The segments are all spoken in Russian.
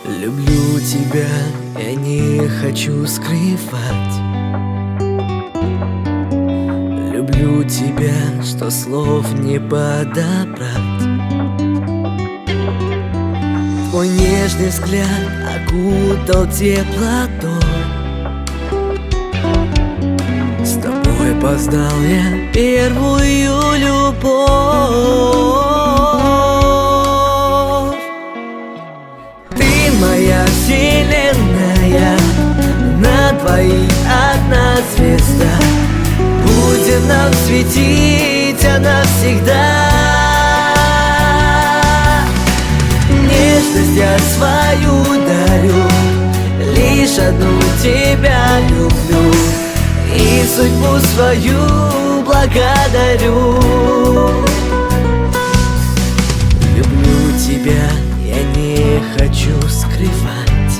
Люблю тебя, я не хочу скрывать. Люблю тебя, что слов не подобрать. Твой нежный взгляд окутал теплотой. С тобой познал я первую любовь. Ты моя вселенная, на двоих одна звезда. Будем нам светить она всегда. Нежность я свою дарю, лишь одну тебя люблю и судьбу свою благодарю. Люблю тебя, я не хочу скрывать.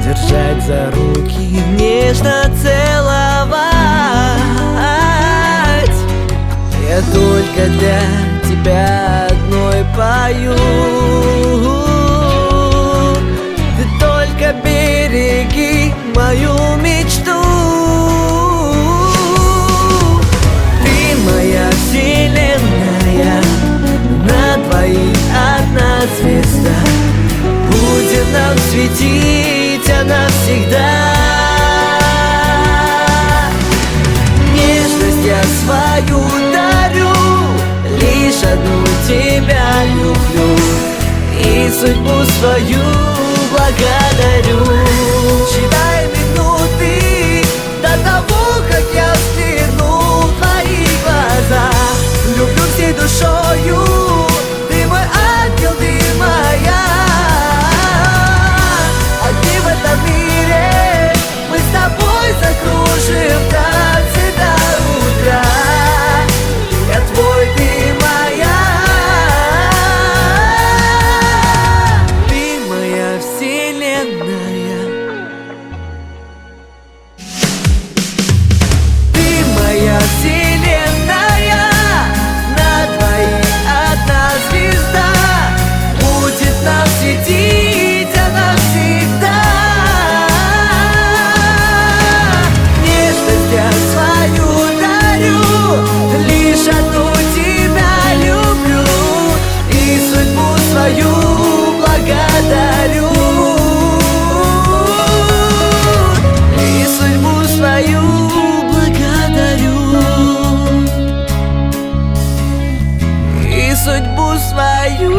Держать за руки, нежно целовать. Я только для тебя одной пою. Ты только береги мою мечту. Ты моя вселенная, на двоих одна звезда. Будет нам светить она всегда. Нежность я свою дарю, лишь одну тебя люблю и судьбу свою благодарю. Считай минуты до того, как я взгляну в твои глаза. Люблю всей душою, ты мой ангел, ты моя. Одни в этом мире, мы с тобой закружим танцы до утра. Я твой, ты моя. Ты моя вселенная. Ты моя вселенная, на двоих одна звезда. Будет нам светить она всегда. Нежность я свою дарю, лишь одну тебя люблю и судьбу свою благодарю. И судьбу свою благодарю. И судьбу свою